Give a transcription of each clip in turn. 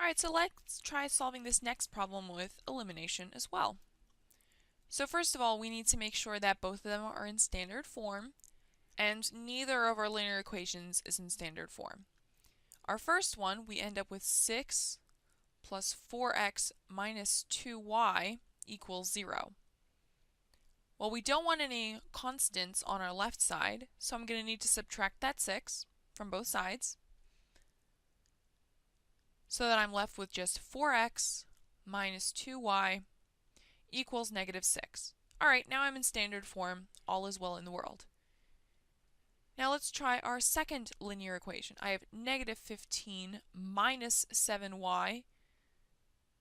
Alright, so let's try solving this next problem with elimination as well. So first of all, we need to make sure that both of them are in standard form, and neither of our linear equations is in standard form. Our first one, we end up with 6 plus 4x minus 2y equals 0. Well, we don't want any constants on our left side, so I'm going to need to subtract that 6 from both sides, so that I'm left with just 4x minus 2y equals negative 6. Alright, now I'm in standard form. All is well in the world. Now let's try our second linear equation. I have negative 15 minus 7y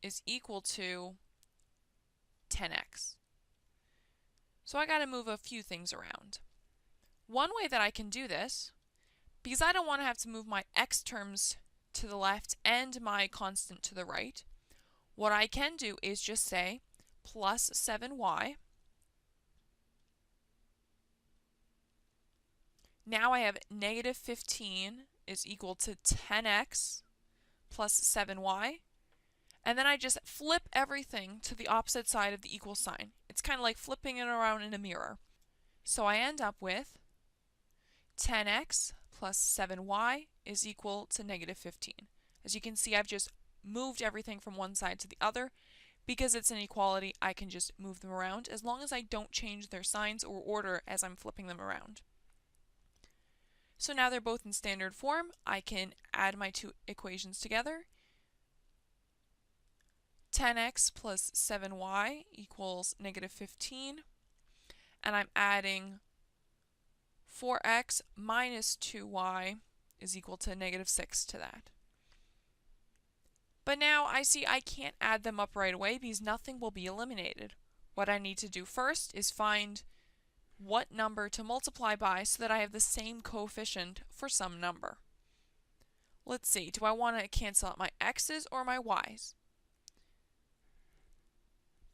is equal to 10x. So I got to move a few things around. One way that I can do this, because I don't want to have to move my x terms to the left and my constant to the right, what I can do is just say plus 7y. Now I have negative 15 is equal to 10x plus 7y. And then I just flip everything to the opposite side of the equal sign. It's kind of like flipping it around in a mirror. So I end up with 10x plus 7y is equal to negative 15. As you can see, I've just moved everything from one side to the other. Because it's an equality, I can just move them around as long as I don't change their signs or order as I'm flipping them around. So now they're both in standard form. I can add my two equations together. 10x plus 7y equals negative 15. And I'm adding 4x minus 2y is equal to negative 6 to that. But now I see I can't add them up right away because nothing will be eliminated. What I need to do first is find what number to multiply by so that I have the same coefficient for some number. Let's see, do I want to cancel out my x's or my y's?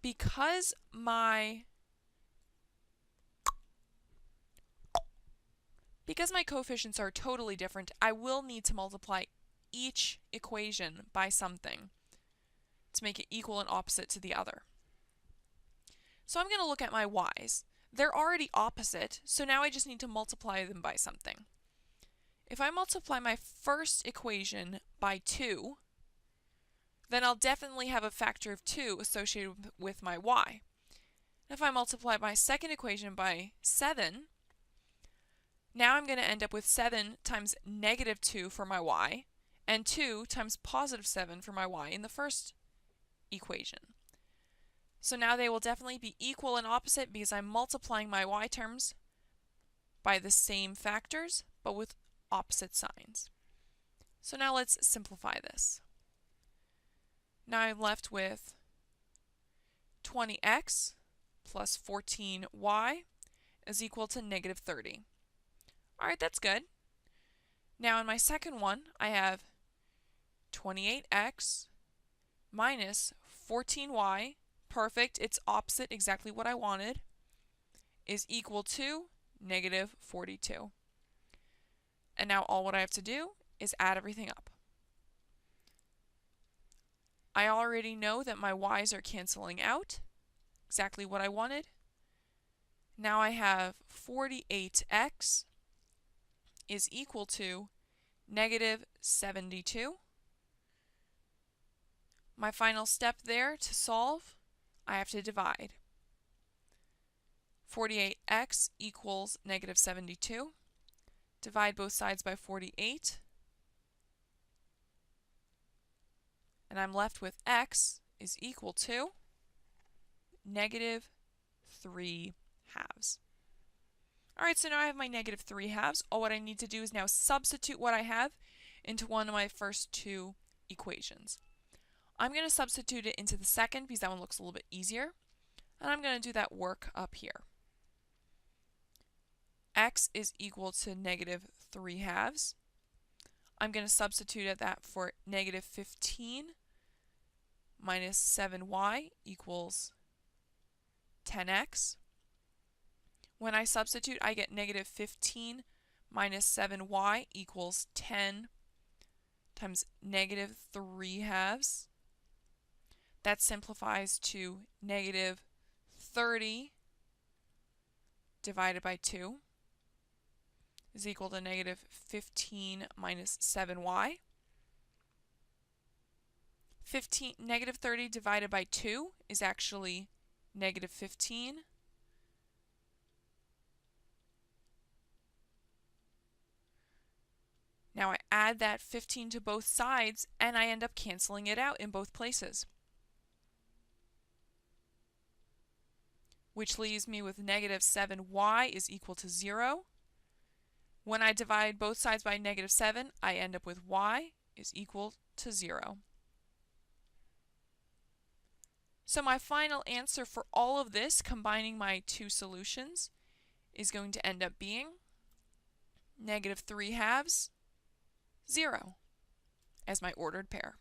Because my coefficients are totally different, I will need to multiply each equation by something to make it equal and opposite to the other. So I'm going to look at my y's. They're already opposite, so now I just need to multiply them by something. If I multiply my first equation by 2, then I'll definitely have a factor of 2 associated with my y. If I multiply my second equation by 7, now I'm going to end up with 7 times negative 2 for my y, and 2 times positive 7 for my y in the first equation. So now they will definitely be equal and opposite because I'm multiplying my y terms by the same factors, but with opposite signs. So now let's simplify this. Now I'm left with 20x plus 14y is equal to negative 30. Alright, that's good. Now in my second one, I have 28x minus 14y, perfect, it's opposite, exactly what I wanted, is equal to negative 42. And now all what I have to do is add everything up. I already know that my y's are canceling out, exactly what I wanted. Now I have 48x is equal to negative 72. My final step there to solve, I have to divide. 48x equals negative 72. Divide both sides by 48. And I'm left with x is equal to negative 3 halves. Alright, so now I have my negative 3 halves. All what I need to do is now substitute what I have into one of my first two equations. I'm going to substitute it into the second because that one looks a little bit easier. And I'm going to do that work up here. X is equal to negative 3 halves. I'm going to substitute that for negative 15 minus 7y equals 10x. When I substitute, I get negative 15 minus 7y equals 10 times negative 3 halves. That simplifies to negative 30 divided by 2 is equal to negative 15 minus 7y. Negative 30 divided by 2 is actually negative 15. Now I add that 15 to both sides, and I end up canceling it out in both places, which leaves me with negative 7y is equal to 0. When I divide both sides by negative 7, I end up with y is equal to 0. So my final answer for all of this, combining my two solutions, is going to end up being negative 3 halves, 0 as my ordered pair.